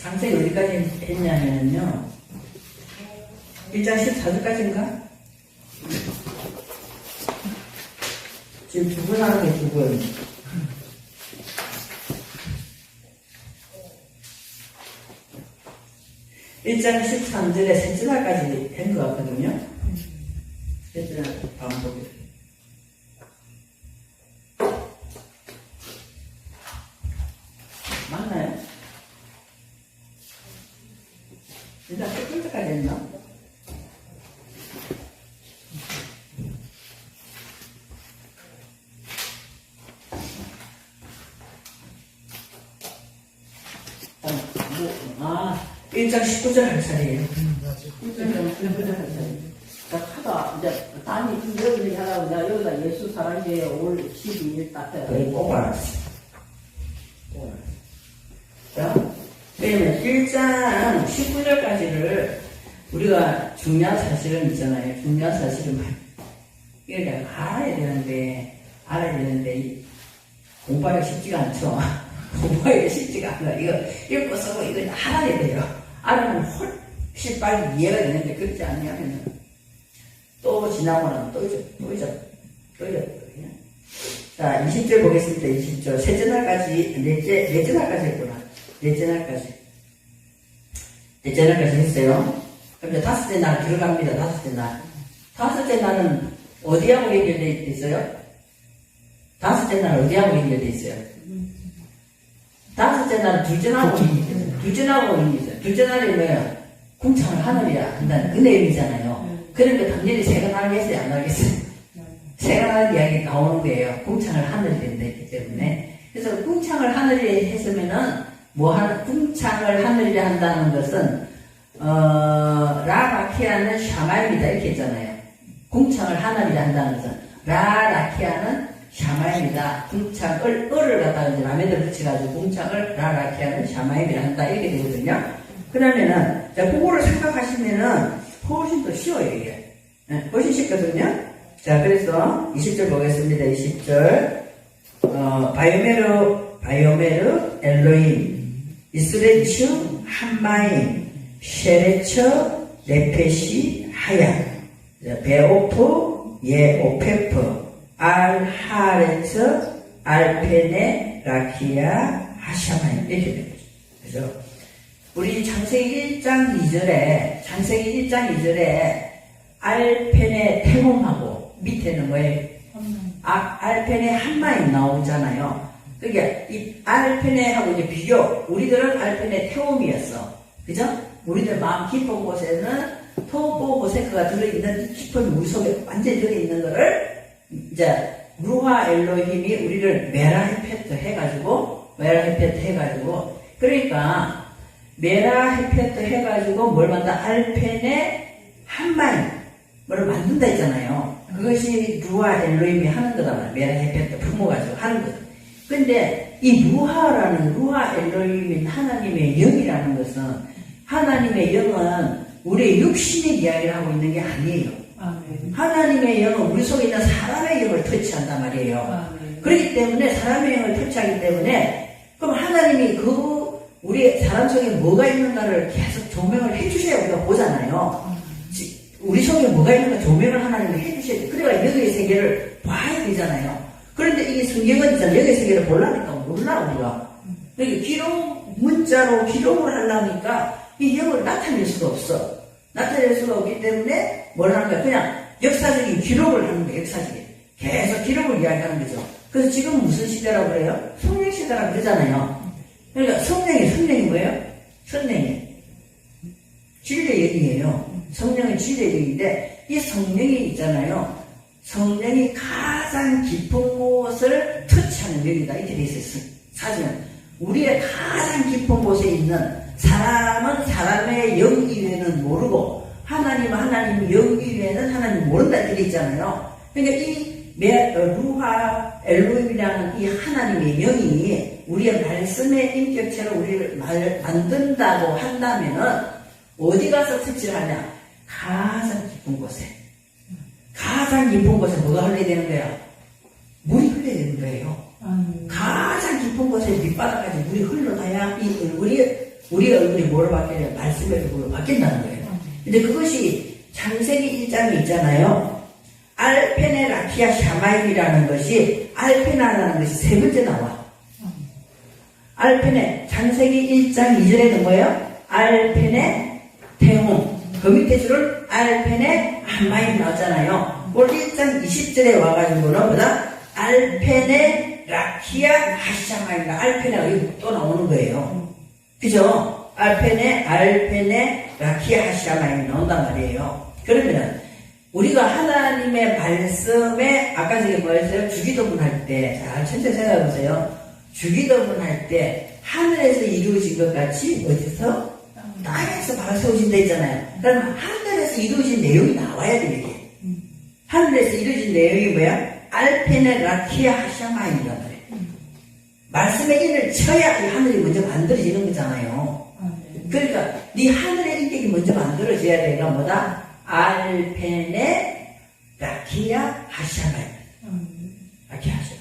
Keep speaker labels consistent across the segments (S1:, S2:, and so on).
S1: 장세기 어디까지 했냐면요. 1장 14절까지인가? 지금 두 분 하는 게 두 분. 일장 13절에 셋째 날까지 된 것 같거든요. 셋째 날 반복이. 맞나요? 일단 셋째 때까지 했나? 아, 1장 19절 할 차례예요. 1장 19절 할 차례.
S2: 하다 이제 단이 여기 하라고 내가 여기다 예수 사랑제에 올 12일 딱 해야
S1: 거의 꼭 알았어. 자, 그러면 1장 19절까지를 우리가 중요한 사실은 있잖아요. 중요한 사실은 이걸 내가 알아야 되는데 공부하기가 쉽지가 않죠. 공부하기가 쉽지가 않아. 이거 읽고 쓰고 이거 알아야 돼요. 알아면 훨씬 빨리 이해가 되는데 그렇지 않냐면 또 지나고 나면 또 잊어. 자, 20절 보겠습니다. 20절. 셋째 날까지, 넷째 날까지 했구나. 넷째 날까지 했어요. 그럼 이제 다섯째 날 들어갑니다. 다섯째 날. 다섯째 날은 어디하고 연결되어 있어요? 다섯째 날 어디하고 연결되어 있어요? 다섯째 날은 둘째 날하고 연결되어 있어요. 둘째 날이 뭐예요? 궁창을 하늘이야 한다는 그 내용이잖아요. 그러니까 당연히 새가 날겠어요? 안 날겠어요? 새가 날 이야기 나오는 거예요. 궁창을 하늘이 된다 했기 때문에. 그래서 궁창을 하늘이 했으면은 궁창을 하늘이 한다는 것은 라라키아는 샤마입니다 이렇게 했잖아요. 궁창을 하늘이 한다는 것은 라라키아는 샤마입니다. 궁창을 을을 갖다가 이제 라메드를 붙여가지고 궁창을 라라키아는 샤마임이라 한다 이렇게 되거든요. 그러면은 자 그거를 생각하시면은 훨씬 더 쉬워요 이게. 네, 훨씬 쉽거든요. 자 그래서 20절 보겠습니다. 20절 바이오메르 엘로임 이스레츠 한마임 쉐레처 레페시 하야 베오프 예오페프 알하레처 알페네 라키아 하샤마임 이렇게 됩니다. 그래서 우리 창세기 1장 2절에 알펜의 태몽하고 밑에는 뭐예요? 알펜의 한마임 나오잖아요. 그러니까 이 알펜의하고 이제 비교. 우리들은 알펜의 태움이었어. 그죠? 우리들 마음 깊은 곳에는 토보호세크가 들어있는 깊은 우리 속에 완전히 들어있는 거를 이제 루하 엘로힘이 우리를 메라헤페트 해가지고 그러니까 메라헤페트 해가지고 뭘 만든다? 알펜의 한마임 뭘 만든다 했잖아요. 그것이 루하 엘로힘이 하는 거다 말이야. 메라헤페트 품어가지고 하는 거다. 근데 이 루하 엘로힘인 하나님의 영이라는 것은 하나님의 영은 우리의 육신의 이야기를 하고 있는 게 아니에요. 하나님의 영은 우리 속에 있는 사람의 영을 터치한단 말이에요. 그렇기 때문에 사람의 영을 터치하기 때문에 그럼 하나님이 우리 사람 속에 뭐가 있는가를 계속 조명을 해주셔야 우리가 보잖아요. 우리 속에 뭐가 있는가 조명을 하나님이 해주셔야 돼요. 그래야 영의 세계를 봐야 되잖아요. 그런데 이게 성경은 있잖아요. 영의 세계를 보려니까 몰라 우리가. 그러니까 문자로 기록을 하려니까 이 영을 나타낼 수가 없어. 나타낼 수가 없기 때문에 뭘 하는 거야? 그냥 역사적인 기록을 하는 거야. 역사적인. 계속 기록을 이야기하는 거죠. 그래서 지금 무슨 시대라고 그래요? 성령 시대라고 그러잖아요. 그러니까 성령이 뭐예요? 성령이 진리의 영이에요. 성령은 진리의 영인데 이 성령이 있잖아요. 성령이 가장 깊은 곳을 터치하는 영이다. 이렇게 돼 있어요. 사실은 우리의 가장 깊은 곳에 있는 사람은 사람의 영 이외에는 모르고 하나님은 하나님 영 이외에는 하나님 모른다 이렇게 있잖아요. 그러니까 이 루하 엘로힘이라는 이 하나님의 영이 우리의 말씀의 인격체로 우리를 만든다고 한다면은 어디 가서 터치를 하냐? 가장 깊은 곳에. 가장 깊은 곳에 뭐가 흘러야 되는 거야? 물이 흘러야 되는 거예요. 가장 깊은 곳에 밑바닥까지 물이 흘러가야 이 얼굴이 우리 얼굴이 뭐로 바뀌냐? 말씀의 얼굴로 바뀐다는 거예요. 근데 그것이 창세기 1장에 있잖아요. 알페네 라키아 샤마임이라는 것이, 알페나라는 것이 세 번째 나와. 알페네, 창세기 1장 2절에는 뭐예요? 알페네 태홍. 그 밑에 줄은 알페네 한마임 나왔잖아요. 올 1장 20절에 와가지고는 보다 알페네 라키아 하샤마임가, 알페네가 여기 또 나오는 거예요. 그죠? 알페네 라키아 하샤마임이 나온단 말이에요. 그러면은 우리가 하나님의 말씀에, 아까 저기 뭐였어요? 주기도문 할 때, 자, 천천히 생각해 보세요. 주기도문 할 때 하늘에서 이루어진 것 같이 어디서? 땅에서 바로 세우신 데 있잖아요. 그러면 하늘에서 이루어진 내용이 나와야 돼요, 이게. 하늘에서 이루어진 내용이 뭐야? 알페네 라키아 하샤마임이란 말이에요. 말씀의 인을 쳐야 이 하늘이 먼저 만들어지는 거잖아요. 그러니까 네 하늘의 인격이 먼저 만들어져야 되가 뭐다? 알페네 라키아 하샤마임. 라키아 하샤마임.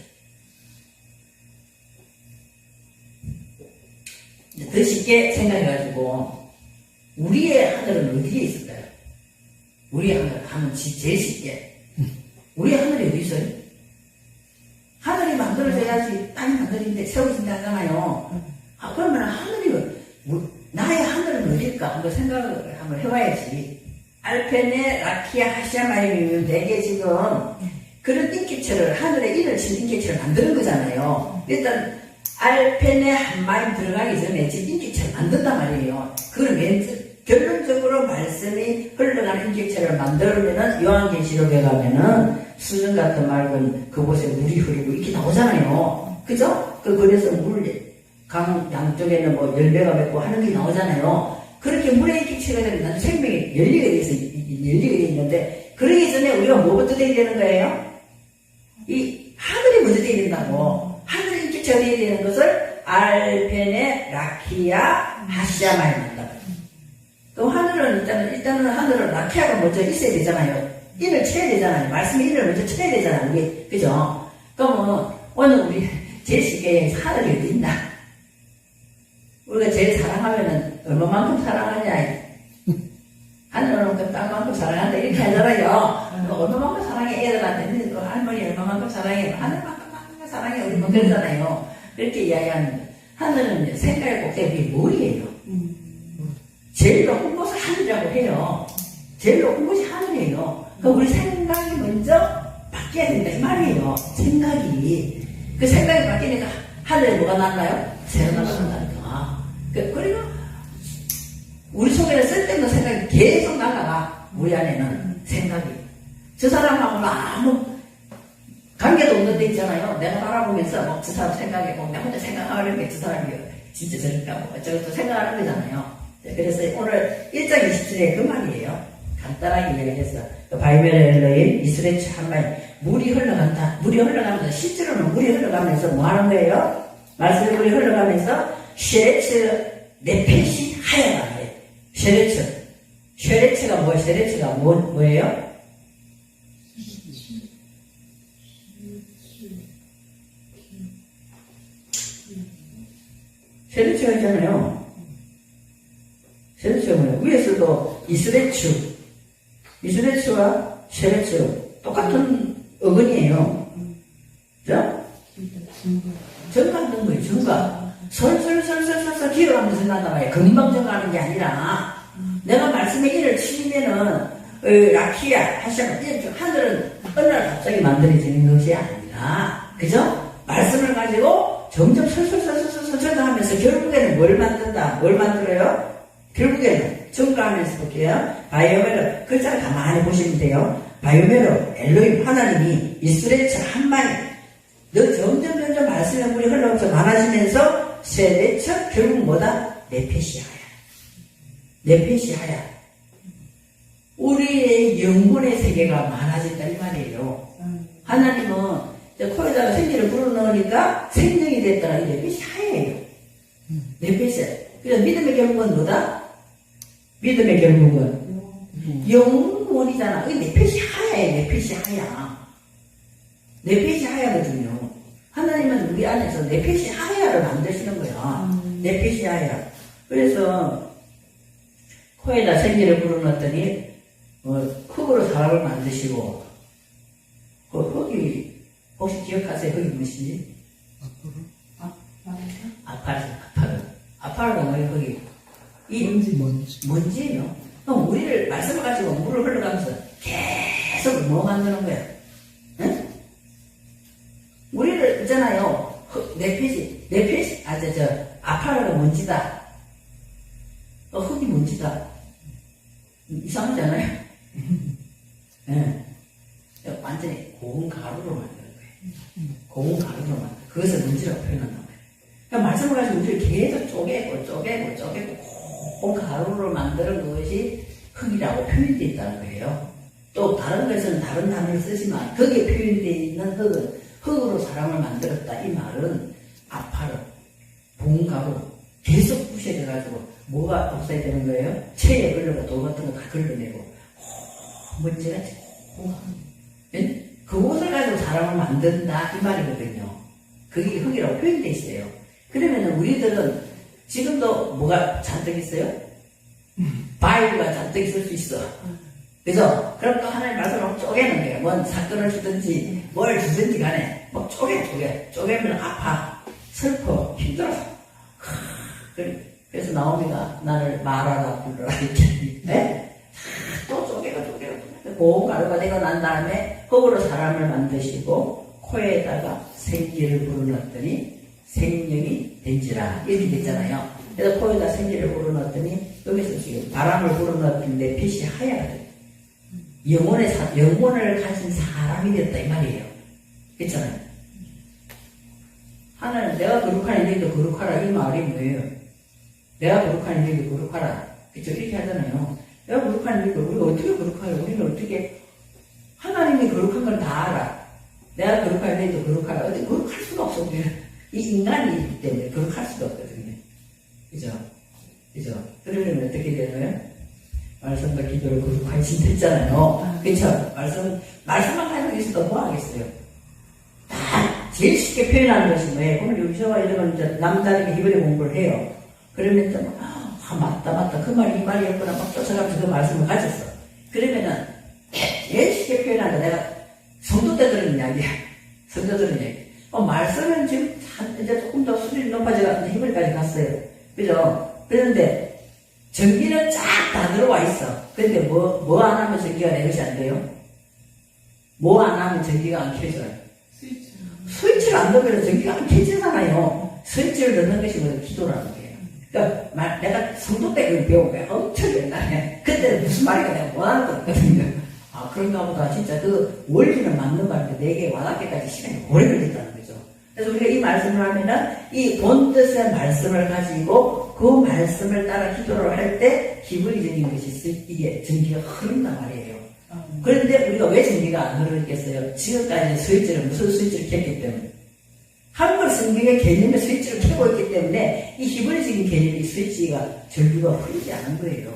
S1: 더 쉽게 생각해가지고 우리의 하늘은 어디에 있을까요? 우리의 하늘 하면 제일 쉽게 우리의 하늘이 어디 있어요? 하늘이 만들어져야지 땅이 만들어진데 세워진다 하잖아요. 그러면 하늘이 나의 하늘은 어딜까? 한번 생각을 한번 해봐야지. 알페네 라키아 하샤마임이면 되게 지금 그런 인기체를, 하늘에 인을 친 인기체를 만드는 거잖아요. 일단 알펜에 한 마임 들어가기 전에 지금 인격체를 만든단 말이에요. 그걸 결론적으로 말씀이 흘러가는 인격체를 만들면은 요한계시록에 가면은 수정 같은 맑은 그곳에 물이 흐르고 이렇게 나오잖아요. 그죠? 그래서 강 양쪽에는 뭐 열매가 맺고 하는 게 나오잖아요. 그렇게 물의 인격체가 되면 생명이 열리게 돼 있는데, 그러기 전에 우리가 뭐부터 돼야 되는 거예요? 이 하늘이 먼저 돼야 된다고. 하늘의 인격체가 돼야 되는 것을 알펜의 라키아 하시아마에 만다. 그럼 하늘은 일단은 하늘은 라키아가 먼저 있어야 되잖아요. 인을 쳐야 되잖아요. 말씀의 인을 먼저 쳐야 되잖아요. 우리, 그죠? 그러면 오늘 우리 제일 쉽게 하늘이 어디 있나? 우리가 제일 사랑하면은 얼마만큼 사랑하냐? 하늘은 땅만큼 사랑한다 이렇게 하잖아요. 얼마만큼 사랑해? 애들한테 할머니 얼마만큼 사랑해? 하늘만큼 사랑해. 우리 뭐 그러잖아요. 그렇게 이야기하는 거예요. 하늘은 생각의 꼭대기 머리예요. 제일 높은 곳을 하늘이라고 해요. 제일 높은 곳이 하늘이에요. 그럼 우리 생각이 먼저 바뀌어야 된다 이 말이에요. 생각이. 그 생각이 바뀌니까 하늘에 뭐가 났나요? 새가 나간다니까. 그리고 우리 속에는 쓸데없는 생각이 계속 나가가. 우리 안에는 생각이. 저 사람하고는 아무 관계도 없는 데 있잖아요. 내가 바라보면서 저 사람 생각해보고 내가 혼자 생각하는 게 저 사람이 진짜 저럴까 뭐 어쩌고 생각하는 거잖아요. 그래서 오늘 1장 27에 그 말이에요. 간단하게 이야기해서 바이멜의 엘로임 이스레츠 한말 물이 흘러간다. 물이 흘러가면서 실제로는 물이 흘러가면서 뭐 하는 거예요? 말씀의 물이 흘러가면서 쉐레츠 네펫이 하얀 거예요. 쉐레츠가 뭐예요? 쉐레츠가 뭐예요? 쉐레츠가 있잖아요. 쉐레츠가 뭐예요? 위에서도 이스레츠와 쉐레츠 똑같은 어근이에요. 그죠? 정가하는 거예요. 정가. 설설설설설설 기어가면서 나다 봐요. 금방 정가하는 게 아니라 내가 말씀의 일을 치면은 라키아 하시면 하늘은 어느 날 갑자기 만들어지는 것이 아니라, 그죠? 말씀을 가지고 점점 설설설설설 하면서 결국에는 뭘 만들어요? 결국에는 증가하면서 볼게요. 바이오메로 글자를 가만히 보시면 돼요. 바이오메로 엘로임 하나님이 이스레츠 한마디 너 점점 말씀의 물이 흘러가면서 많아지면서 세레츠 결국 뭐다? 네페시하야. 우리의 영혼의 세계가 많아진다 이 말이에요. 하나님은 코에다가 생기를 불어넣으니까 생명이 됐다가 네페시하예요. 네페시. 그래서 믿음의 결국은 뭐다? 믿음의 결국은 영혼이잖아. 이 네페시하야예요. 네페시하야거든요. 하나님은 우리 안에서 네페시하야를 만드시는 거야. 네페시하야. 그래서 코에다 생기를 불어넣었더니 흙으로 사람을 만드시고 흙이 혹시 기억하세요? 흙이 무엇인지? 아파르가 뭐예요? 흙이 먼지예요. 그럼 우리를 말씀을 가지고 물을 흘러가면서 계속 뭐 만드는 거야? 응? 우리를 있잖아요. 내 아파르가 먼지다. 흙이 먼지다. 이상하지 않아요? 네. 완전히 고운 가루로 만드는 거예요. 고운 가루로 만드는 그것을 먼지라고 표현한단 말이에요. 그러니까 말씀을 가지고 우리를 계속 쪼개고 고운 가루로 만드는 것이 흙이라고 표현되어 있다는 거예요. 또 다른 것은 다른 단어를 쓰지만 거기에 표현되어 있는 흙은 흙으로 사람을 만들었다. 이 말은 아파르, 고운 가루 계속 부셔져가지고 뭐가 없어야 되는 거예요? 체에 걸려가 돌 같은 거 다 걸러내고 먼지같이 그것을 가지고 사람을 만든다 이 말이거든요. 그게 흙이라고 표현되어 있어요. 그러면 우리들은 지금도 뭐가 잔뜩 있어요? 바위가 잔뜩 있을 수 있어. 그래서 그럼 또 하나님 말씀을 쪼개는 거예요. 뭔 사건을 주든지 뭘 주든지 간에 막 쪼개면 아파, 슬퍼, 힘들어. 그래서 나오미가 나를 말하라 불러라 이렇게 네? 또 쪼개고 고운 가루가 되고 난 다음에 흙으로 사람을 만드시고 코에다가 생기를 불어넣었더니 생명이 된지라 이렇게 됐잖아요. 그래서 코에다 생기를 불어넣었더니 여기서 지금 바람을 불어넣었더니 내 빛이 하얘가 돼. 영혼을 가진 사람이 됐다 이 말이에요. 그렇잖아요. 하나님 내가 거룩한 인생도 거룩하라 이 말이 뭐예요? 내가 거룩한 인생도 거룩하라. 그쵸? 이렇게 하잖아요. 내가 거룩한 인생도 우리가 어떻게 거룩해요? 우리는 어떻게 하나님이 거룩한 걸 다 알아. 내가 거룩한 인생도 거룩하라. 어떻게 거룩할 수가 없어. 우리는 이 인간이기 때문에 거룩할 수가 없거든요. 그죠? 그러려면 어떻게 되나요? 말씀과 기도를 거룩하게 진댔잖아요. 그쵸? 말씀만 하는 것이 더 뭐 하겠어요? 제일 쉽게 표현하는 것이 뭐예요? 오늘 여기서와 이러면 이제 남다르게 히브리 공부를 해요. 그러면 이제 맞다. 그 말이 이 말이었구나. 막 쫓아가면서 그 말씀을 가졌어. 그러면은 제일 쉽게 표현하는 거 내가 성도 때 들은 이야기야. 성도 들은 이야기. 말씀은 지금 이제 조금 더 수준이 높아져서 히브리까지 갔어요. 그죠? 그런데 전기는 쫙 다 들어와 있어. 근데 뭐 안 하면 전기가 내 것이 안 돼요? 뭐 안 하면 전기가 안 켜져요? 스위치를 안 넣으면 전기가 안 켜지잖아요. 스위치를 넣는 것이 뭐예요? 기도라는 거예요. 그러니까 내가 성도 때 그걸 배운 거야. 엄청 옛날에. 그때 무슨 말인가 내가 못 알아듣거든요. 그런가 보다. 진짜 그 원리는 맞는 말인데 내게 와닿기까지 시간이 오래 걸린다는 거죠. 그래서 우리가 이 말씀을 하면은 이 본뜻의 말씀을 가지고 그 말씀을 따라 기도를 할 때 기분이적인 것이 이게 전기가 흐른단 말이에요. 그런데 우리가 왜 전기가 안 흐르겠어요? 지금까지 스위치를 무슨 스위치를 켰기 때문에 한글 성경의 개념의 스위치를 켜고 있기 때문에 이 히브리적인 개념의 스위치가 전기가 흐르지 않은 거예요.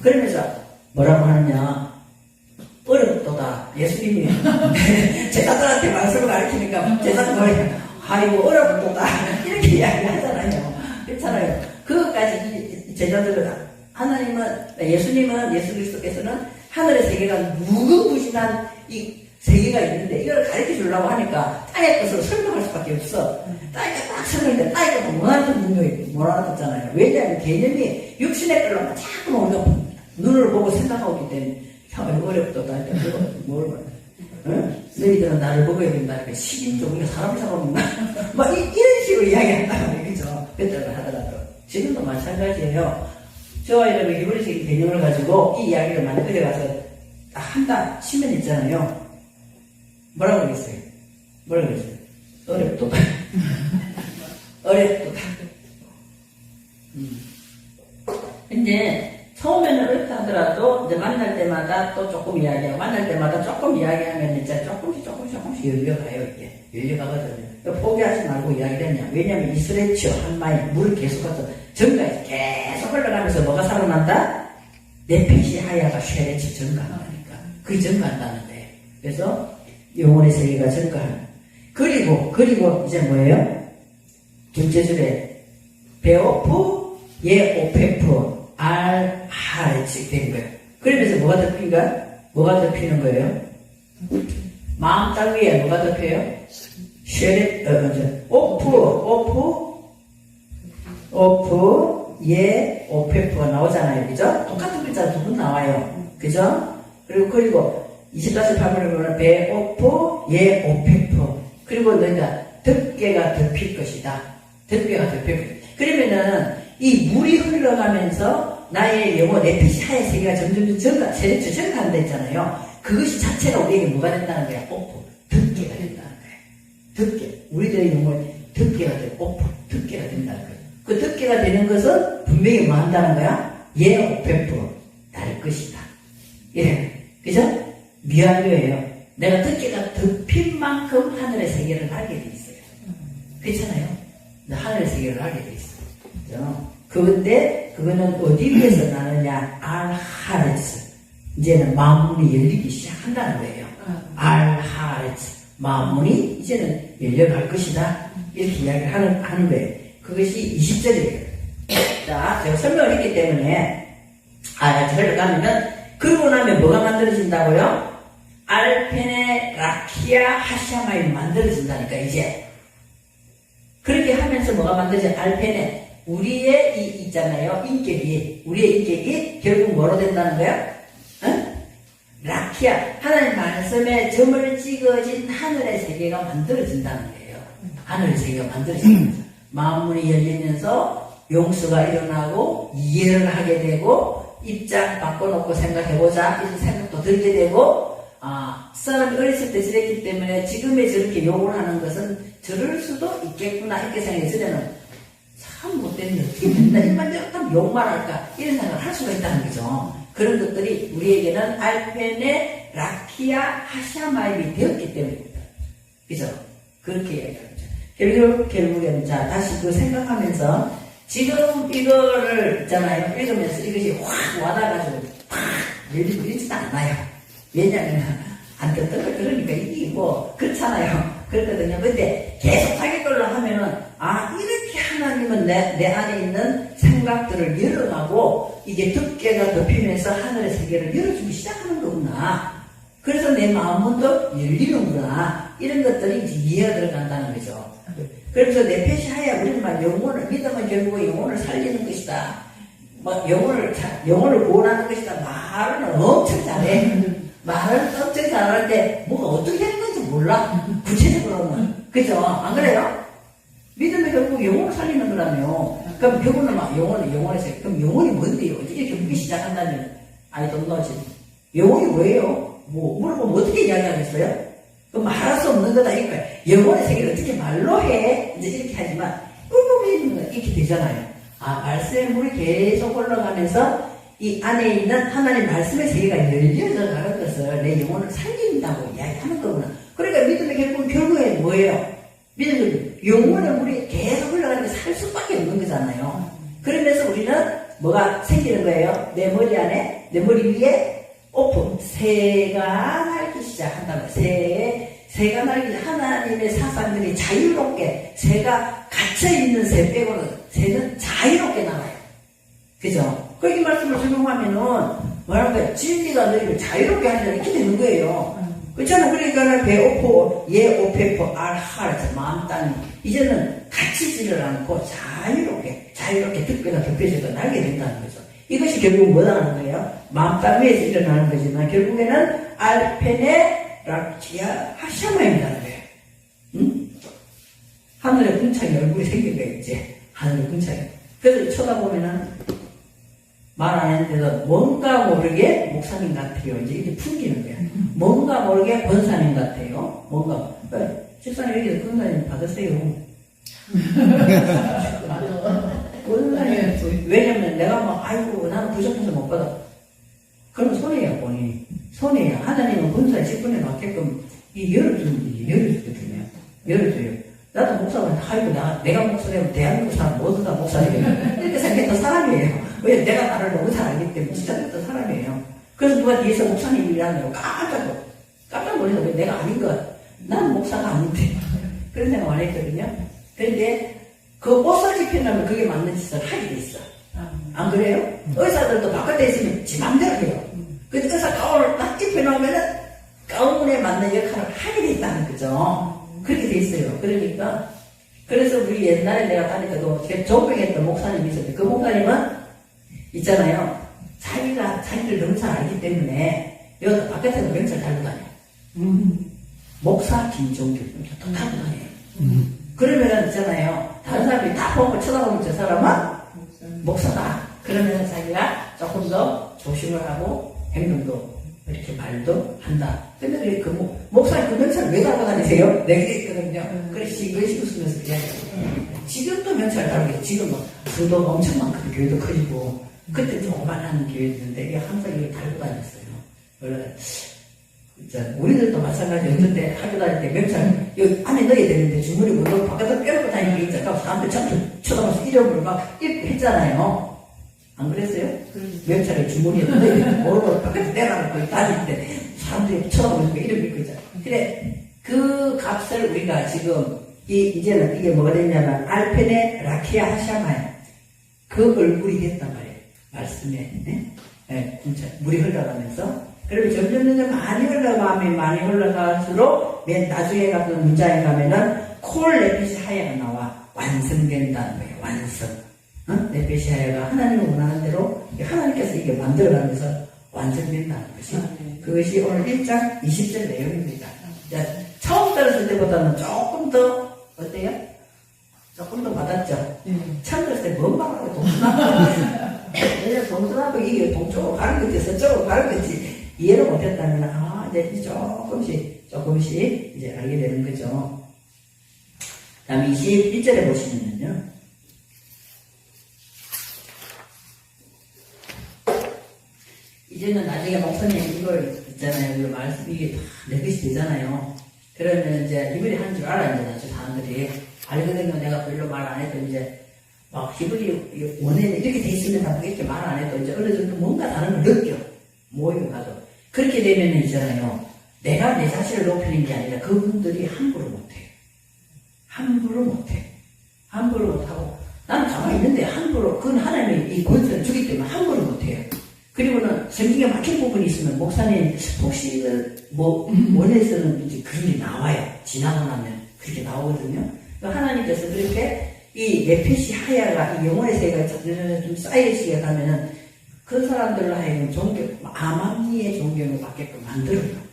S1: 그러면서 뭐라고 하느냐? 어렵도다. 예수님이 제자들한테 말씀을 가르치니까 제자들이 아이고 어렵도다 이렇게 이야기하잖아요. 그렇잖아요. 그것까지 제자들은 예수님은 예수 그리스도께서는 하늘의 세계가 무궁무진한 이 세계가 있는데 이걸 가르쳐 주려고 하니까 땅의 것으로 설명할 수밖에 없어. 땅에 딱 설명했는데 땅에 못 알아듣는 능력이 못 알아듣잖아요. 왜냐하면 개념이 육신의 걸로만 자꾸 우리가 눈을 보고 생각하고 있기 때문에 참 어렵도다. 뭘 말해? 응? 너희들은 나를 먹어야 된다. 식인종, 우리가 사람을 잡아먹나? 막 이런 식으로 이야기한단 말이죠. 그때를 하더라도. 지금도 마찬가지예요. 저와 여러분 히브리적인 개념을 가지고 이 이야기를 만들어가서 한다 치면 있잖아요. 뭐라고 그랬어요? 어렵도다. 어렵도다. 근데 처음에는 어렵다 하더라도 이제 만날 때마다 또 조금 이야기하고 만날 때마다 조금 이야기하면 이제 조금씩 열려가요. 이게 열려가거든요. 포기하지 말고 이야기를 하냐. 왜냐하면 이 스레치어 한 마일 물을 계속 가서 전가에서 계속 흘러가면서 뭐가 살아난다? 내 빛이 하야가 쉐레치 전가하니까 그 전가한다는데. 그래서 영혼의 세계가 전가하는. 그리고 이제 뭐예요? 둘째 줄에 배고프 예 오페프 알 하르츠 된 거예요. 그러면서 뭐가 덮인가? 뭐가 덮이는 거예요? 마음 땅 위에 뭐가 덮여요? 쉐렛 오프 예 오페프가 나오잖아요. 그죠? 똑같은 글자 두 번 나와요. 그죠? 그리고 24-8번에 보면 배 오프 예 오페프 그리고 너희가 덮개가 덮일 것이다. 덮개가 덮일 것이다. 그러면은 이 물이 흘러가면서 나의 영혼 내 빛이 하얀 세계가 점점 증가한다 했잖아요. 그것이 자체가 우리에게 뭐가 된다는 거야? 오프 덮개가 된다는 거야. 덮개 우리들의 영혼 덮개가 돼. 오프 덮개가 된다는 거야. 그 덮개가 되는 것은 분명히 뭐 한다는 거야? 예 오페프 날 것이다. 이래. 그죠? 미완료예요. 내가 덮개가 덮인 만큼 하늘의 세계를 알게 돼 있어요. 그렇잖아요? 하늘의 세계를 알게 돼 있어요. 그죠? 그건데 그거는 어디 위해서 나느냐? 알하르츠. 이제는 마음문이 열리기 시작한다는 거예요. 알하르츠. 마음문이 이제는 열려갈 것이다. 이렇게 이야기를 하는 거예요. 그것이 20절이에요. 자, 제가 설명을 했기 때문에 저를 가면 그러고 나면 뭐가 만들어진다고요? 알펜의 라키아 하샤마이 만들어진다니까 이제. 그렇게 하면서 뭐가 만들어져? 알펜의 우리의 이 있잖아요. 우리의 인격이 결국 뭐로 된다는 거야? 라키아 하나님 말씀에 점을 찍어진 하늘의 세계가 만들어진다는 거예요. 하늘의 세계가 만들어진다는 거죠. 마음문이 열리면서 용서가 일어나고 이해를 하게 되고 입장 바꿔놓고 생각해보자 이런 생각도 들게 되고 사람이 어렸을 때 저랬기 때문에 지금에 저렇게 욕을 하는 것은 저럴 수도 있겠구나 이렇게 생각해서 저는 참 못됐네 어떻게 맨날 입만 저렇다면 욕만 할까 이런 생각을 할 수가 있다는 거죠. 그런 것들이 우리에게는 알펜의 라키아 하샤마임이 되었기 때문입니다. 그죠? 그렇게 이야기하는 거죠. 결국에는 자 다시 그 생각하면서 지금 이거를 있잖아요. 읽으면서 이것이 확 와닿아가지고 확 열리고 이러지도 않아요. 왜냐하면 안 듣던 걸 들으니까 이게 뭐 그렇잖아요. 그렇거든요. 근데 계속 자기 걸로 하면은 이렇게 하나님은 내 안에 있는 생각들을 열어가고 이게 덮개가 덮이면서 하늘의 세계를 열어주기 시작하는 거구나. 그래서 내 마음문도 열리는구나. 이런 것들이 이제 이해가 들어간다는 거죠. 그래서 내 패시하야 우리는 막 영혼을 믿으면 결국 영혼을 살리는 것이다. 막 영혼을 구원하는 것이다. 말은 엄청 잘해. 말은 엄청 잘하는데 뭐가 어떻게 되는 건지 몰라. 구체적으로는. 그죠? 안 그래요? 믿으면 결국 영혼을 살리는 거라며. 그럼 결국은 막 영혼에서 그럼 영혼이 뭔데요? 이렇게 묻기 시작한다면 I don't know. 영혼이 뭐예요? 물어보면 어떻게 이야기하겠어요? 그럼 말할 수 없는 거다 이거야. 영혼의 세계를 어떻게 말로 해? 이제 이렇게 하지만 꿀꿀이 이렇게 되잖아요. 말씀의 물이 계속 흘러가면서 이 안에 있는 하나님 말씀의 세계가 열려져 가는 것을 내 영혼을 살린다고 이야기하는 거구나. 그러니까 믿음의 결국에 뭐예요? 믿음은 영혼의 물이 계속 흘러가는데 살 수밖에 없는 거잖아요. 그러면서 우리는 뭐가 생기는 거예요? 내 머리 안에, 내 머리 위에 오픈, 새가 날기 시작한다고. 새가 날기, 하나님의 사상들이 자유롭게, 새가 갇혀있는 새 빼고는 새는 자유롭게 나와요. 그죠? 그 이 말씀을 적용하면은, 뭐라는 거야? 진리가 너희를 자유롭게 하니까 이렇게 되는 거예요. 그렇잖아. 그러니까 배 오프, 예 오페프, 알 하르트, 마음 땅이. 이제는 갇히지를 않고 자유롭게 덮개가 덮여져서 날게 된다는 거죠. 이것이 결국 뭐라는 거예요? 마음 땅 위에서 일어나는 거지만 결국에는 알펜의 라키아 하샤마임이라는 거예요. 응? 하늘의 궁창이 얼굴이 생긴 거예요. 이제 하늘의 궁창이. 그래서 쳐다보면은 말 안 했는데도 뭔가 모르게 목사님 같아요. 이제 이렇게 풍기는 거예요. 뭔가 모르게 권사님 같아요. 뭔가 집사님 여기서 권사님 받으세요. 권사님 왜냐면 내가 나는 부족해서 못 받아. 그러면 손해야 본인이. 손해야. 하나님은 권사의 직분에 맞게끔 열어주거든요. 열어줘요. 나도 목사가 내가 목사되면 대한민국 사람 모두 다 목사되면 이렇게 생각했던 사람이에요. 왜 내가 나를 너무 잘 알기 때문에 진짜 했던 사람이에요. 그래서 누가 뒤에서 목사님이라는 거 깜짝 놀라서 왜 내가 아닌 것 난 목사가 아닌데 그런 생각 많이 했거든요. 그런데 그 옷을 입히려면 그게 맞는 짓을 하게 돼 있어. 안 그래요? 의사들도 바깥에 있으면 지 맘대로 해요. 근데 의사 가운을 딱 입혀놓으면은 가운에 맞는 역할을 하게 돼 있다는 거죠. 그렇게 돼 있어요. 그러니까 그래서 우리 옛날에 내가 다닐 때도 존경했던 목사님이 있었는데 그 목사님은 있잖아요. 자기를 너무 잘 알기 때문에 여기서 바깥에서 명찰 달고 다녀요. 목사 김종규 또 달고 다녀요. 그러면은 있잖아요. 다른 사람들이 다 보고 쳐다보면 저 사람은 목사다. 그러면 자기가 조금 더 조심을 하고 행동도 이렇게 말도 한다. 근데 그 목사님 그 명찰을 왜 달고 다니세요? 네, 그랬거든요. 그래서 이것이 웃으면서 이야기해요. 지금도 명찰을 달고 계세요. 지금 뭐 수도가 엄청 많거든요. 교회도 커지고. 그때 조그만한 교회였는데 항상 이걸 달고 다녔어요. 원래 우리들도 마찬가지로 어떤 때 학교 다닐 때 명찰 여기 안에 넣어야 되는데 주머니 못 넣고 바깥으로 빼놓고 다니는 게 있잖아. 사람들 전부 쳐다보면서 이름을 막 했잖아요. 안 그랬어요? 명찰을 주머니에 넣어야 되는데 모르고 바깥에 내려놓고 다닐 때 사람들이 쳐다보면서 이름 읽고 있잖아. 근데 그 값을 우리가 지금 이제는 이게 뭐가 됐냐면 알펜의 라키아 하샤마야 그 얼굴이 됐단 말이에요. 말씀에 물이 흘러가면서 그러면 점점 많이 흘러갈수록 맨 나중에 가서 문장에 가면은 콜 레피시 하야가 나와 완성된다는 거예요. 완성. 레피시 하야가 하나님이 원하는 대로 하나님께서 이게 만들어가면서 완성된다는 것이 그것이 오늘 1장 20절 내용입니다. 처음 들었을 때보다는 조금 더 어때요? 조금 더 받았죠? 처음 들었을 때 뭔 말하고 동서남북 왜냐면 동서남북 이게 동쪽으로 가는 거지 서쪽으로 가는 거지 이해를 못했다면 이제 조금씩 이제 알게 되는 거죠. 다음 21절에 보시면요. 이제는 나중에 목사님 이걸 있잖아요. 이거 말씀 이게 다 내 것이 되잖아요. 그러면 이제 이분이 한 줄 알아야 이제 나중에 사람들이 알거든요. 내가 별로 말 안 해도 이제 막 기분이 원래는 이렇게 돼 있으면 다 이렇게 말 안 해도 이제 어느 정도 뭔가 다른 걸 느껴. 모임 가도. 그렇게 되면 있잖아요. 내가 내 자신을 높이는 게 아니라 그분들이 함부로 못해요. 함부로 못하고 나는 가만히 있는데 함부로 그건 하나님이 이 권세를 주기 때문에 함부로 못해요. 그리고는 성경에 막힌 부분이 있으면 목사님 혹시 원에서는 이제 그런 게 나와요. 지나고 나면 그렇게 나오거든요. 하나님께서 그렇게 이 레피시 하야가 이 영혼의 세계가 좀 쌓여지게 가면은 그 사람들로 하여금 암암리의 존경을 받게끔 만들어요.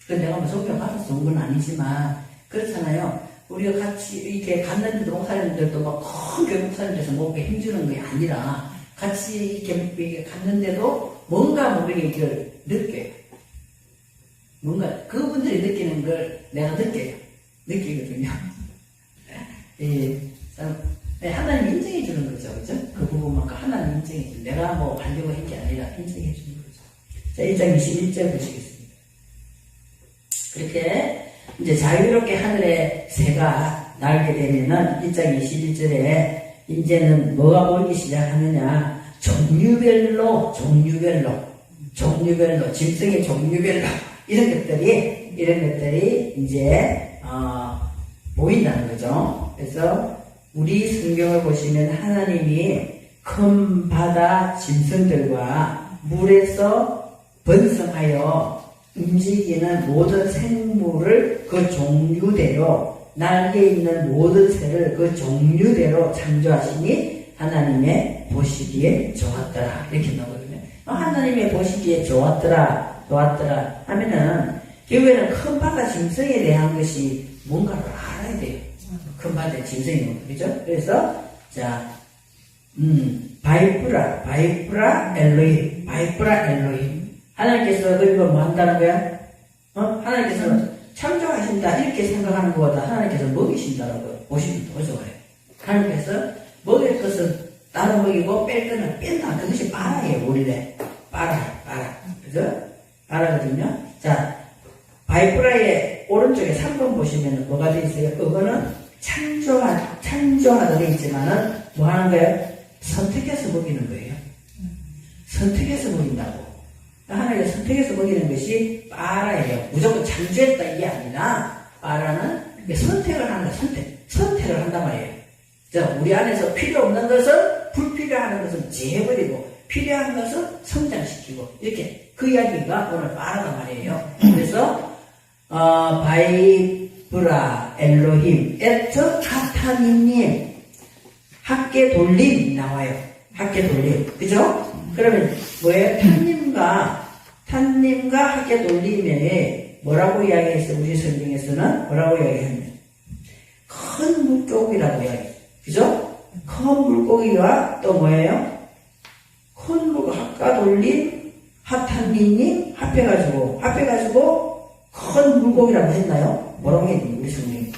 S1: 내가 뭐 존경 받아서 온 건 아니지만 그렇잖아요. 우리가 같이 이렇게 갔는데도 목사님들도 막 큰 교회 목사님들에서 목에 힘주는 게 아니라 같이 이렇게 갔는데도 뭔가 모르게 이걸 느껴요. 뭔가 그분들이 느끼는 걸 내가 느끼거든요. 하나님 인정해 주는 거죠, 그죠? 그 부분만큼 하나님 인정해 주는. 내가 뭐 하려고 한 게 아니라 인정해 주는 거죠. 자, 1장 21절 보시겠습니다. 그렇게 이제 자유롭게 하늘의 새가 날게 되면은 1장 21절에 이제는 뭐가 보이기 시작하느냐? 종류별로 짐승의 종류별로 이런 것들이 이제 보인다는 거죠. 그래서 우리 성경을 보시면 하나님이 큰 바다 짐승들과 물에서 번성하여 움직이는 모든 생물을 그 종류대로 날개 있는 모든 새를 그 종류대로 창조하시니 하나님의 보시기에 좋았더라 이렇게 나오거든요. 하나님의 보시기에 좋았더라 하면은 결국에는 큰 바다 짐승에 대한 것이 뭔가를 알아야 돼요. 큰 바다의 짐승이 뭔가 그죠? 그래서 자 바이프라 엘로힘 하나님께서 그리고 뭐 한다는 거야? 하나님께서 창조하신다 이렇게 생각하는 것보다 하나님께서 먹이신다라고 보시면 더 좋아요. 하나님께서 먹일 것은 따로 먹이고 뺄 거는 뺀다. 그것이 빠라예요. 원래 빠라 그죠? 빠라거든요. 자 바이프라의 오른쪽에 3번 보시면 뭐가 되어 있어요? 그거는 창조하다 되어 있지만은 뭐 하는 거예요? 선택해서 먹이는 거예요. 선택해서 먹인다고. 하나님의 선택해서 먹이는 것이 빠라예요. 무조건 창조했다 이게 아니라 빠라는 선택을 하는 거예요. 선택을 한단 말이에요. 자, 우리 안에서 필요 없는 것을 불필요한 것은 제해버리고 필요한 것은 성장시키고 이렇게 그 이야기가 오늘 말하단 말이에요. 그래서 바이브라 엘로힘 에트 하타니님 학계 돌림 나와요. 학계 돌림 그죠? 그러면 뭐예요? 탄님과 학계 돌림에 뭐라고 이야기했어요? 우리 성경에서는 뭐라고 이야기했냐? 큰 물고기라고 이야기했어요. 그죠? 큰 물고기와 또 뭐예요? 큰 물고기 학과 돌림 하탄니님 합해가지고 큰 물고기라고 했나요? 뭐라고 했니? 우리 성경이.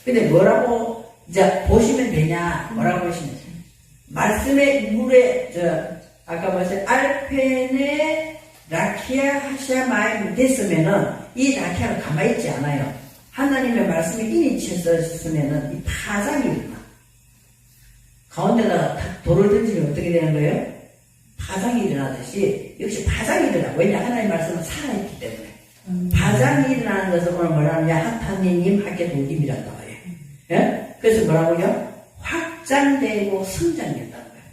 S1: 근데 뭐라고 이제 보시면 되냐? 뭐라고 보시면 돼요? 말씀의 물에 아까 뭐지? 알펜에 라키아 하샤 마임 됐으면은 이 라키아는 가만히 있지 않아요. 하나님의 말씀이 인이 쳤으면은 이 파장이 일어나. 가운데다가 돌을 던지면 어떻게 되는 거예요? 파장이 일어나듯이 역시 파장이 일어나. 왜냐? 하나님의 말씀은 살아있기 때문에. 파장이 일어나는 것을 오늘 뭐라 하느냐? 하타니님 학계 돌림이란다 말이에요. 예? 그래서 뭐라고요? 확장되고 성장된다는 거예요.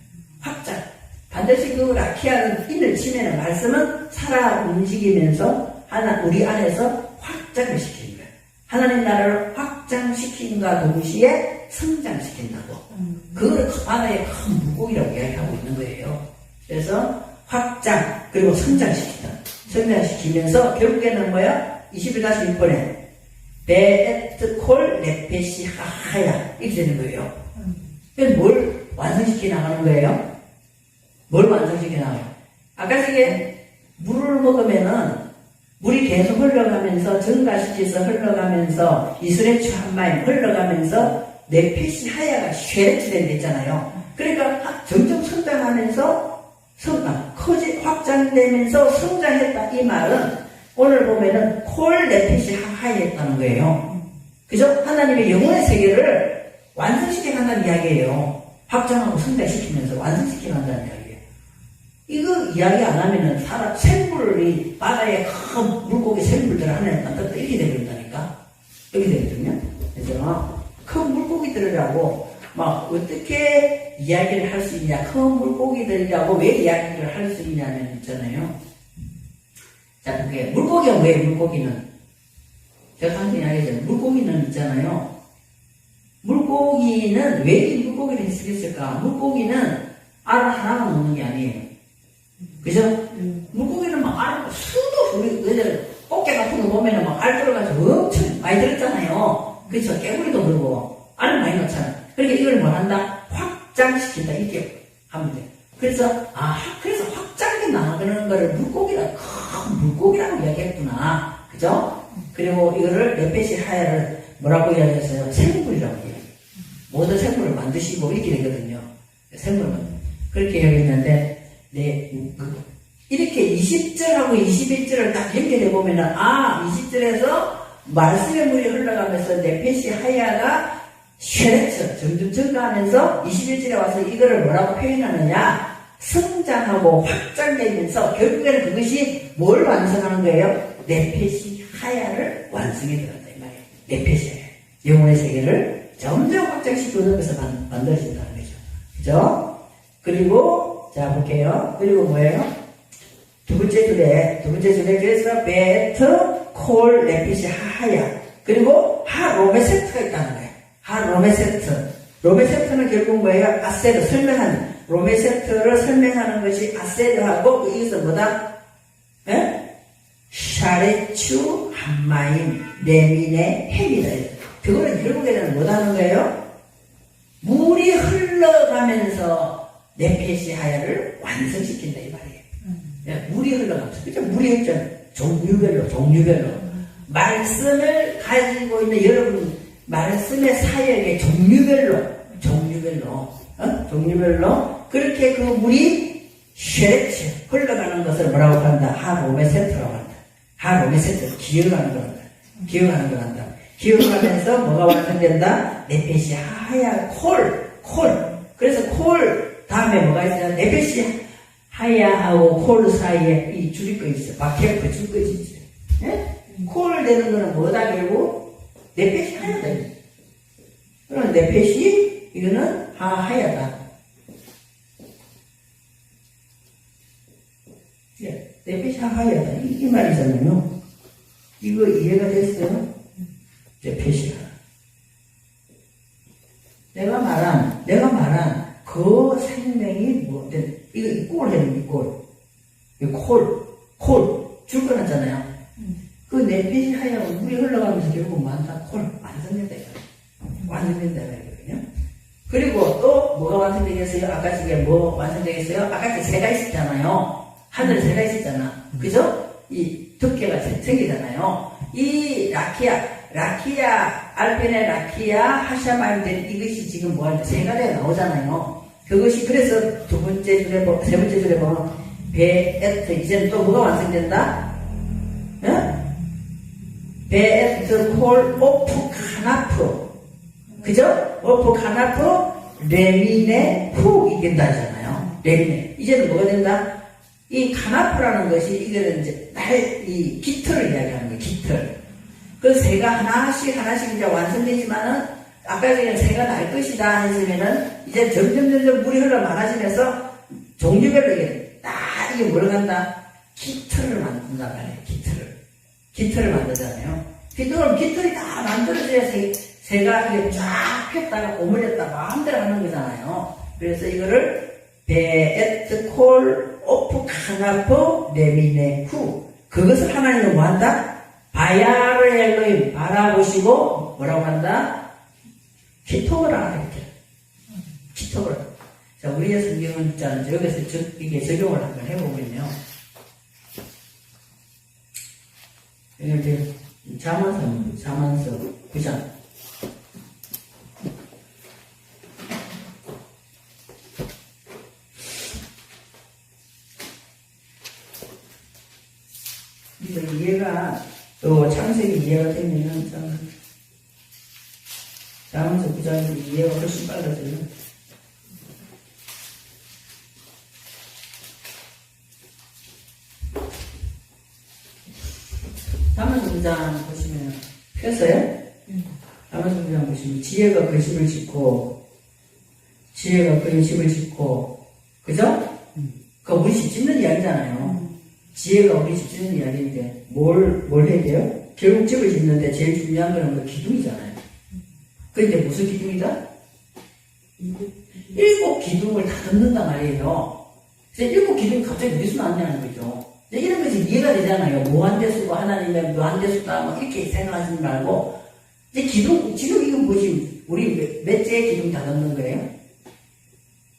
S1: 확장. 반드시 그 라키아는 인을 치면은 말씀은 살아 움직이면서 우리 안에서 확장을 시키는 거예요. 하나님 나라를 확장시킨과 동시에 성장시킨다고. 그걸 바다의 큰 물고기라고 이야기하고 있는 거예요. 그래서 확장 그리고 성장시킨다. 성장시키면서 결국에는 뭐야? 21-6번에 베에트콜 레페시 하하야 이렇게 되는 거예요. 그래서 뭘 완성시켜 나가는 거예요? 뭘 완성시켜 나가요? 아까 저게 물을 먹으면은 물이 계속 흘러가면서 증가시켜서 흘러가면서 이스레추 한마임 흘러가면서 네페시 하야가 쉐레치된 데 있잖아요. 그러니까 점점 성장하면서 확장되면서 성장했다 이 말은 오늘 보면은 콜 네페시 하야했다는 거예요. 그죠? 하나님의 영혼의 세계를 완성시켜 간다는 이야기예요. 확장하고 성장시키면서 완성시켜 간다는 이야기예요. 이거 이야기 안 하면은 생물이 바다에 큰 물고기 생물들 하나에 만들었다 이렇게 되버린다니까. 이렇게 되거든요. 그래서 큰 물고기들이라고 막 어떻게 이야기를 할 수 있냐. 큰 물고기들이라고 왜 이야기를 할 수 있냐면 있잖아요. 자, 그게 물고기가 왜 물고기는? 제가 항상 이야기하잖아요. 물고기는 있잖아요. 물고기는 왜 이 물고기를 쓰겠을까? 물고기는 알 하나만 먹는 게 아니에요. 그죠? 물고기는 막 알, 수도 우리 꽃게 같은 거 보면은 막 알 들어가지고 엄청 많이 들었잖아요. 그쵸? 깨구리도 그러고 알 많이 넣잖아. 그러니까 이걸 뭐 한다? 확장시킨다. 이렇게 하면 돼. 그래서 그래서 확장이 나가는 거를 큰 물고기라고 이야기했구나. 그죠? 그리고 이거를 네페시 하야를 뭐라고 이야기했어요? 생물이라고 이야기해요. 모든 생물을 만드시고 이렇게 되거든요. 생물은 그렇게 이야기했는데 이렇게 20절하고 21절을 딱 연결해 보면은 20절에서 말씀의 물이 흘러가면서 네페시 하야가 쉐레츠 점점 증가하면서 21절에 와서 이거를 뭐라고 표현하느냐? 성장하고 확장되면서 결국에는 그것이 뭘 완성하는 거예요? 네페시 하야를 완성해 들었다 이 말이에요. 네페시 하야. 영혼의 세계를 점점 확장시키는 것을 만들어진다는 거죠. 그죠? 그리고 자 볼게요. 그리고 뭐예요? 두 번째 줄에 그래서 베트 콜 레피시 하하야 그리고 하로메세트가 있다는 거예요. 로메세트는 결국 뭐예요? 아세르 설명하는 로메세트를 설명하는 것이 아세르하고 이것은 뭐다? 샤레추 한마임 레민의 햄이다. 그거는 결국에는 뭐하는 거예요? 물이 흘러가면서 네페시 하야를 완성시킨다 이 말이에요. 물이 흘러가면서 그죠? 물이 있잖아요. 종류별로 말씀을 가지고 있는 여러분 말씀의 사역의 종류별로 그렇게 그 물이 쉐레츠 흘러가는 것을 뭐라고 한다? 하로메세트라고 한다. 하로메세트 기억하는 거란다. 기억하면서 뭐가 완성된다? 네페시 하야 콜. 그래서 콜 다음에 뭐가 있어요? 네페시 하야하고 콜 사이에 이 줄이 거 있어. 바케프 줄 것이 있어. 콜 되는 거는 뭐다 결국? 네페시 하야다. 그럼 네페시 이거는 하야다. 네페샤하야다. 이 말이잖아요. 이거 이해가 됐어요? 네페샤. 내가 말한 그 생명이 뭐, 이거 꼴 해요, 이 꼴. 이 콜. 줄거놨잖아요. 그 네페샤하야가 물이 흘러가면서 결국 많다. 콜. 완성된다, 이거. 완성된다, 이거거든요. 그리고 또 뭐가 완성되겠어요? 아까 저게 뭐 완성되겠어요? 아까 새 새가 있었잖아요. 하늘에 새가 있었잖아. 그죠? 이 두께가 생기잖아요. 이 라키아, 알펜의 라키아, 하샤마임된 이것이 지금 뭐할 때 새가 되어 나오잖아요. 그것이 그래서 세 번째 줄에 보면 베에트, 이제는 또 뭐가 완성된다? 응? 베에트 콜 오프 카나프. 그죠? 오프 카나프 레미네 후 이긴다 하잖아요. 레미네. 이제는 뭐가 된다? 이 카나프라는 것이 이거는 이제 이 깃털을 이야기하는 거예요. 깃털. 그 새가 하나씩 이제 완성되지만은 아까 전에 새가 날 것이다 했으면은 이제 점점 물이 흘러 많아지면서 종류별로 이게 뭐로 간다? 깃털을 만든단 말이에요. 깃털을 만들잖아요. 깃털이 다 만들어져야 새가 이게 쫙 폈다가 오므렸다 마음대로 하는 거잖아요. 그래서 이거를 베에트 콜 오프 카나프 레미네 후. 그것을 하나님은 뭐 한다? 바야르 엘로임 바라보시고 뭐라고 한다? 키토라 이렇게. 키토라. 자, 우리의 성경은 자, 여기서 이게 적용을 한번 해보면요. 이제 자만서 9장. 이해가 또 창세기 이해가 되면 자만서 9장이 이해가 훨씬 빨라져요. 자만서 9장 보시면 폈어요? 자만서 9장 보시면 지혜가 그 집을 짓고 그죠? 그 우리 집 짓는 이야기잖아요. 지혜가 우리 집 짓는 이야기인데 뭘 해야 돼요? 결국 집을 짓는데 제일 중요한 거는 그 기둥이잖아요. 그런데 무슨 기둥이다? 7 기둥을 다 넣는단 말이에요. 그래서 7 기둥이 갑자기 어디서 나왔냐는 거죠. 이런 것이 이해가 되잖아요. 무한대수고 하나님의 무한대수다 뭐 이렇게 생각하지 말고 이제 지금 이거 뭐지? 우리 몇째 기둥 다 넣는 거예요?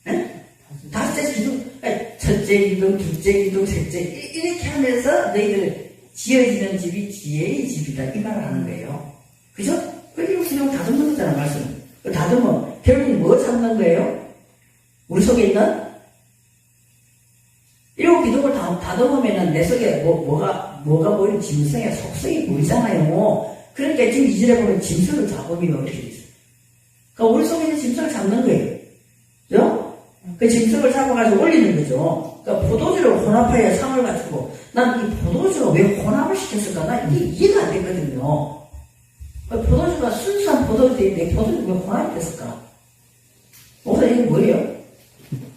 S1: 네? 5째 기둥, 첫째 기둥, 둘째 기둥, 셋째 이렇게 하면서 너희들 지어지는 집이 지혜의 집이다 이 말을 하는 거예요. 그죠? 그리고 기둥 다듬는 거잖아 말씀. 다듬어 결국 뭐 잡는 거예요? 우리 속에 있는 7 기둥을 다듬으면은 내 속에 뭐가 보이는 짐승의 속성이 보이잖아요. 그러니까 지금 2절에 보면 짐승을 잡으면 어떻게 있어요? 그러니까 우리 속에 있는 짐승을 잡는 거예요. 그죠? 그 짐승을 잡아가지고 올리는 거죠. 그러니까 포도주를 혼합하여 상을 갖추고 난 이 포도주를 왜 혼합을 시켰을까? 나 이게 이해가 안 되거든요. 포도주가 순수한 포도주인데 포도주가 왜 혼합이 됐을까? 목사님 이게 뭐예요?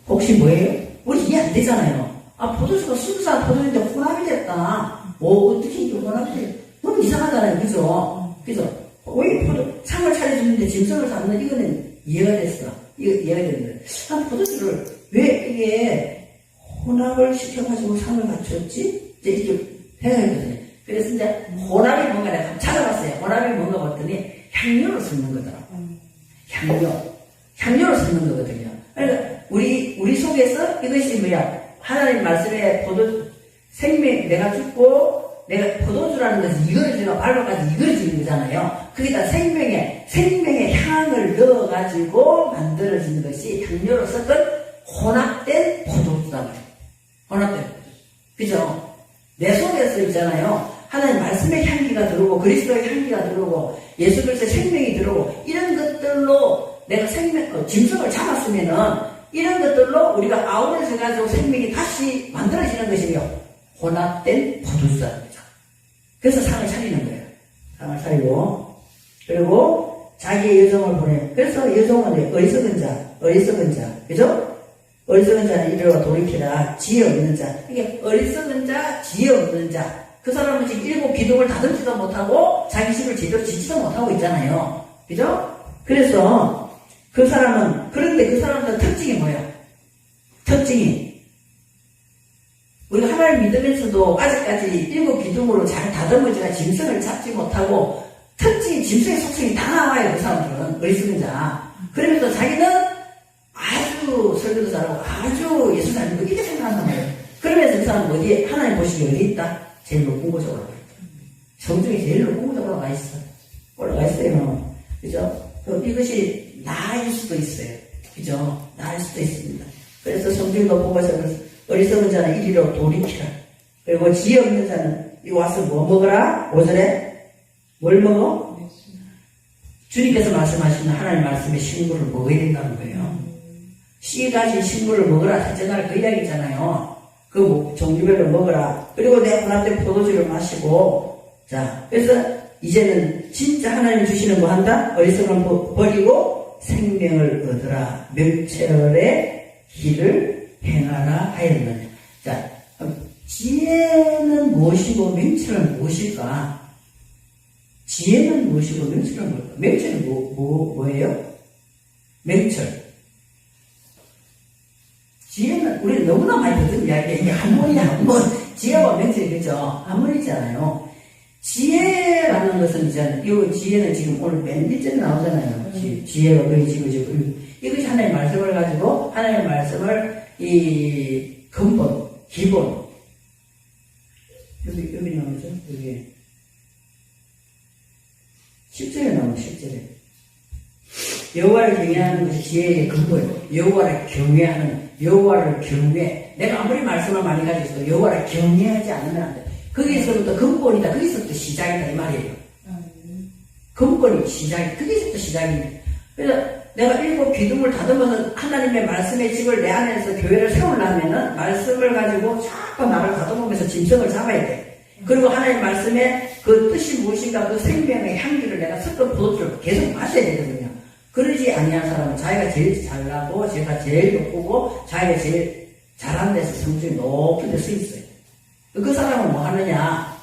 S1: 혹시 뭐예요? 우리 이해 안 되잖아요. 포도주가 순수한 포도주인데 혼합이 됐다. 어떻게 이게 혼합이 됐 너무 이상하잖아요. 그죠? 그래서 왜 상을 차려주는데 짐승을 잡는 이거는 이해가 됐어. 이해가 되는데 포도주를 왜 이게 혼합을 시켜가지고 상을 갖췄지? 이제 이렇게 생각했거든요. 그래서 이제 혼합이 뭔가 내가 찾아봤어요. 혼합이 뭔가 봤더니 향료로 섞는 거더라고. 향료로 섞는 거거든요. 그러니까 우리 속에서 이것이 뭐야? 하나님 말씀에 생명, 내가 죽고 내가 포도주라는 것은 이거를 밟아가지고 이거를 지는 거잖아요. 거기다 생명의 향을 넣어가지고 만들어진 것이 향료로 섞은 혼합된 포도주다 말이에요. 혼합된 포도주. 그죠? 내 속에서 있잖아요. 하나님 말씀의 향기가 들어오고 그리스도의 향기가 들어오고 예수 그리스도의 생명이 들어오고 이런 것들로 내가 짐승을 잡았으면은 이런 것들로 우리가 아우를 해가지고 생명이 다시 만들어지는 것이며 혼합된 포도주라는 거죠. 그래서 상을 차리는 거예요. 상을 차리고 그리고 자기의 여종을 보내. 그래서 여종은 어리석은 자, 그죠? 어리석은 자는 이리로 돌이키라. 지혜 없는 자. 이게 어리석은 자, 지혜 없는 자. 그 사람은 지금 일곱 기둥을 다듬지도 못하고 자기 집을 제대로 짓지도 못하고 있잖아요. 그죠? 그래서 그 사람은, 그런데 그 사람들 특징이 뭐예요? 특징이 우리가 하나님 믿으면서도 아직까지 일곱 기둥으로 잘 다듬어지가 짐승을 잡지 못하고 특징이 짐승의 속성이 다 나와요. 그 사람들은 어리석은 자. 그러면서 자기는 아주 설교도 잘하고 아주 예수 잘 믿고 이렇게 생각한단 말이에요. 그러면서 그 사람은 어디에 하나님 보시기에 어디 있다? 제일 높은 곳에 올라가 있다. 성중에 제일 높은 곳에 올라가 있어. 올라가 있어요. 그죠? 이것이 나일 수도 있어요. 그죠? 나일 수도 있습니다. 그래서 성중에 높은 곳에 어리석은 자는 이리로 돌이키라. 그리고 지혜 없는 자는 이 와서 뭐 먹어라? 5절에 뭘 먹어? 주님께서 말씀하시는 하나님 말씀의 식물을 먹어야 된다는 거예요. 씨 가진 식물을 먹어라. 셋째 날 그 이야기 있잖아요. 그 종류별로 먹어라. 그리고 내 혼합된 포도주를 마시고. 자, 그래서 이제는 진짜 하나님 주시는 거 한다? 어리석은 버리고 생명을 얻으라. 명철의 길을 행하라 하였느냐. 자, 지혜는 무엇이고 명철은 무엇일까? 지혜는 무엇이고 명철은 뭘까? 명철은 뭐예요? 명철. 지혜는 우리는 너무나 많이 듣는 이야기예요. 이게 한문이야. 지혜와 명철이 그죠? 한문이잖아요. 지혜라는 것은 이제 이 지혜는 지금 오늘 맨 밑줄에 나오잖아요. 지혜가 보이지고 이것이 하나님의 말씀을 가지고 하나님의 말씀을 이 근본, 기본 여기 나오죠? 여기 10절에 나오죠. 10절에 여호와를 경외하는 것이 지혜의 근본이에요. 여호와를 경외. 내가 아무리 말씀을 많이 가지고 있어도 여호와를 경외하지 않으면 안 돼. 거기서부터 근본이다. 거기서부터 시작이다. 이 말이에요. 근본이 시작이, 거기서부터 시작이에요. 그래서 내가 일곱 기둥을 다듬어서 하나님의 말씀의 집을 내 안에서 교회를 세우려면은 말씀을 가지고 자꾸 나를 다듬으면서 짐승을 잡아야 돼. 그리고 하나님 말씀의 그 뜻이 무엇인가 그 생명의 향기를 내가 섞은 포도주를 계속 마셔야 되거든요. 그러지 아니한 사람은 자기가 제일 잘나고 제가 제일 높고 자기가 제일 잘한 데서 성적이 높은 데 서 있어요. 그 사람은 뭐 하느냐?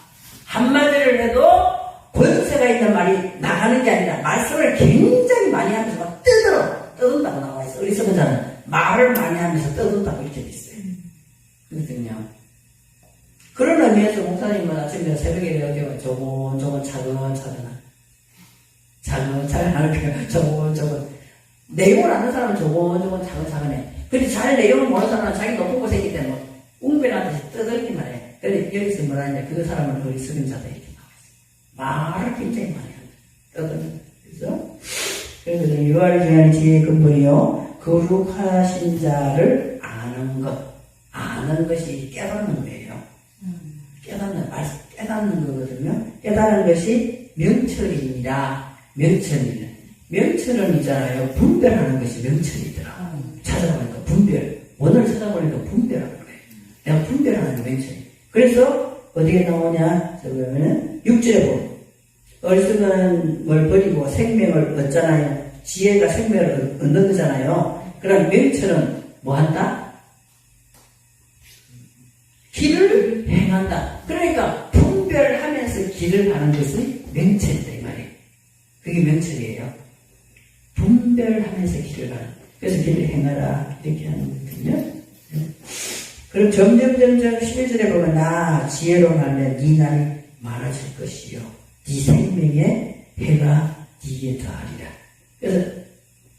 S1: 한마디를 해도 권세가 있는 말이 나가는 게 아니라 말씀을 굉장히 많이 하면서 막 떠든다고 나와 있어. 어리석은 자는 말을 많이 하면서 떠든다고 이렇게 돼 있어요. 그렇거든요. 그런 의미에서 목사님은 아침에 새벽에 이렇게 조곤조곤 차근차근 하는 거예요. 조곤조곤. 내용을 아는 사람은 조곤조곤 차근차근해. 근데 잘 내용을 모르는 사람은 자기 높은 곳에 있기 때문에 웅변하듯이 떠들기만 해. 근데 여기서 뭐라 하냐. 그 사람은 어리석은 자다 이렇게 나와 있어. 말을 굉장히 많이 합니다. 떠드는. 그죠? 그래서 유아를 경외하는 지혜의 근본이요. 거룩하신 자를 아는 것이 깨닫는 거예요. 깨닫는 거거든요. 깨닫는 것이 명철이니라. 명철은 있잖아요. 분별하는 것이 명철이더라. 찾아보니까 분별. 원을 찾아보니까 분별하는 거예요. 내가 분별하는 게 명철이. 그래서 어디에 나오냐? 저기 보면은 6절에 보면 어리석은 걸 버리고 생명을 얻잖아요. 지혜가 생명을 얻는 거잖아요. 그럼 명철은 뭐 한다? 길을 행한다. 그러니까 분별하면서 길을 가는 것이 명철이다 이 말이에요. 그게 명철이에요. 분별하면서 길을 가는. 그래서 길을 행하라 이렇게 하는 거거든요. 그럼 점점 11절에 보면 나 지혜로 말면 네 날이 많아질 것이요 네 생명의 해가 네게 더하리라. 그래서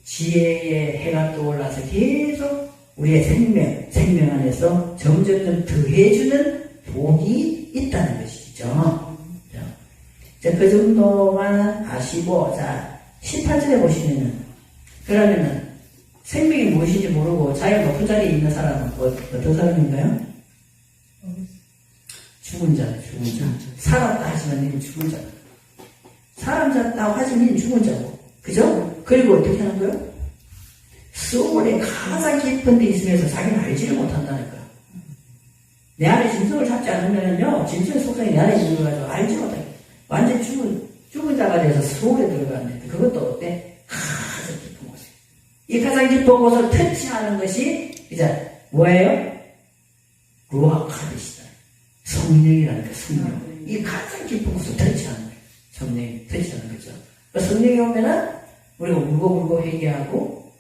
S1: 지혜의 해가 떠올라서 계속 우리의 생명 안에서 점점 더해주는 복이 있다는 것이죠. 자, 그 정도만 아시고, 자, 18절에 보시면은, 그러면은, 생명이 무엇인지 모르고 자기가 높은 자리에 있는 사람은 어떤 사람인가요? 죽은 자. 살았다 하지만 이는 죽은 자. 사람 잡다고 하지만 이는 죽은 자고. 그죠? 그리고 어떻게 하는 거예요? 소울의 가장 깊은 데 있으면서 자기는 알지를 못한다는 거야. 내 안에 짐승을 잡지 않으면요, 짐승의 속성이 내 안에 있는 걸 가지고 알지 못해. 완전 죽은 자가 돼서 소울에 들어가는데, 그것도 어때? 가장 깊은 곳에. 이 가장 깊은 곳을 터치하는 것이 이제 뭐예요? 루아카드시다. 성령이라는 거, 성령. 이 가장 깊은 곳을 터치하는 거예요. 성령이 터치하는 거죠. 성령이 오면은 우리가 울고불고 회개하고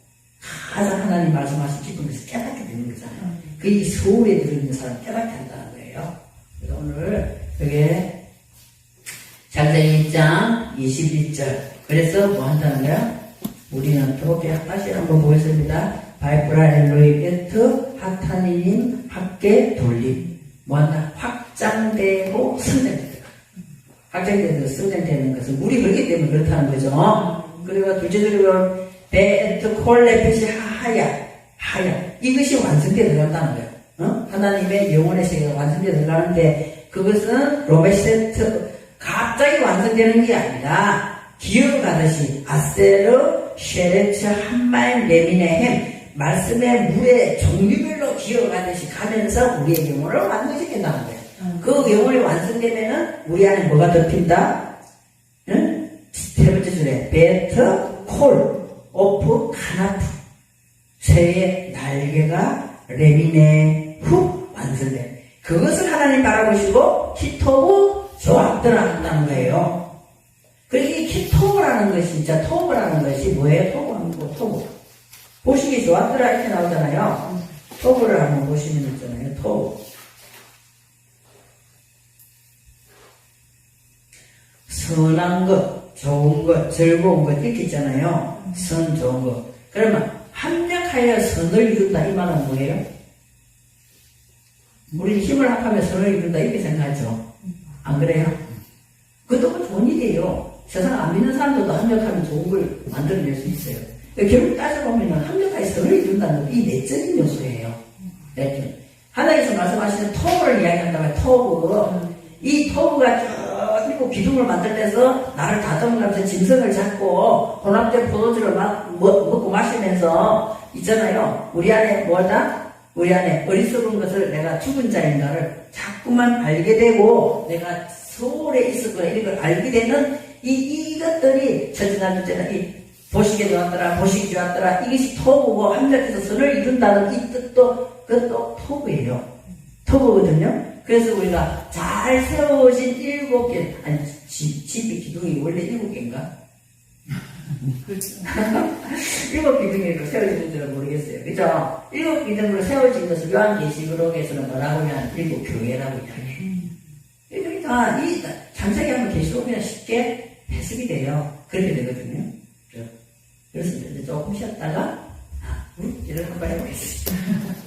S1: 가장 하나님 말씀하신 깊은 곳을 깨닫게 되는 거잖아요. 그 이 서울에 들어있는 사람 깨닫게 한다는 거예요. 그래서 오늘 여기에 장장 1장 21절. 그래서 뭐 한다는 거야? 우리는 다시 한번 보겠습니다. 바이브라 엘로이 베트 하타니님 학계 돌림. 뭐 한다? 확장되고 성장되다. 확장되고 성장되는 것은 물이 흐르기 때문에 그렇다는 거죠. 그리고 둘째로 베트 콜레핏이 하야. 이것이 완성되어 들어간다는 거예요. 하나님의 영혼의 세계가 완성되어 들어가는데 그것은 로베세트 갑자기 완성되는 게 아니라 기어가듯이 아세르 쉐레츠 한마일 레미네햄 말씀의 물의 종류별로 기어가듯이 가면서 우리의 영혼을 완성시킨다는 거예요. 그 영혼이 완성되면은 우리 안에 뭐가 덮인다? 응? 세 번째 줄에 베트 콜 오프 카나프 새의 날개가 레미네 후 완성된 그것을 하나님 바라보시고 키토브 조합들을 한다는 거예요. 그러니까 이 키토브라는 것이 진짜 토브라는 것이 뭐예요? 토브 보시기 조합들아 이렇게 나오잖아요. 토브를 한번 보시면 있잖아요. 토브 선한 것, 좋은 것, 즐거운 것 이렇게 있잖아요. 선, 좋은 것. 그러면 합력하여 선을 이룬다 이 말은 뭐예요? 우리 힘을 합하면 선을 이룬다 이렇게 생각하죠. 안 그래요? 그것도 좋은 일이에요. 세상 안 믿는 사람들도 합력하면 좋은 걸 만들어낼 수 있어요. 결국 따져보면 합력하여 선을 이룬다는 게 이 내적인 요소예요. 내적. 하나님께서 말씀하시는 토브를 이야기한다면 토브. 이 토브가 그리고 기둥을 만들면서 나를 다듬으면서 짐승을 잡고 혼합된 포도주를 먹고 마시면서 있잖아요. 우리 안에 뭐다? 우리 안에 어리석은 것을 내가 죽은 자인가를 자꾸만 알게 되고 내가 서울에 있었구나 이런 걸 알게 되는 이것들이 첫째나 둘째나 이 보시게 되었더라 보시기 좋았더라 이것이 토부고 합력해서 선을 이룬다는 이 뜻도 그것도 토부예요. 토부거든요. 그래서 우리가 잘 세워진 7개, 아니, 집이 기둥이 원래 7개인가?
S2: 그렇죠.
S1: 7기둥으로 세워진 줄은 모르겠어요. 그죠? 7기둥으로 세워진 것을 요한계시록에서는 뭐라고 하면 7교회라고 이야기해요. 그러니까 이 장세기 하면 계시록이나 쉽게 해석이 돼요. 그렇게 되거든요. 그래서 이제 조금 쉬었다가, 일을 한번 해보겠습니다.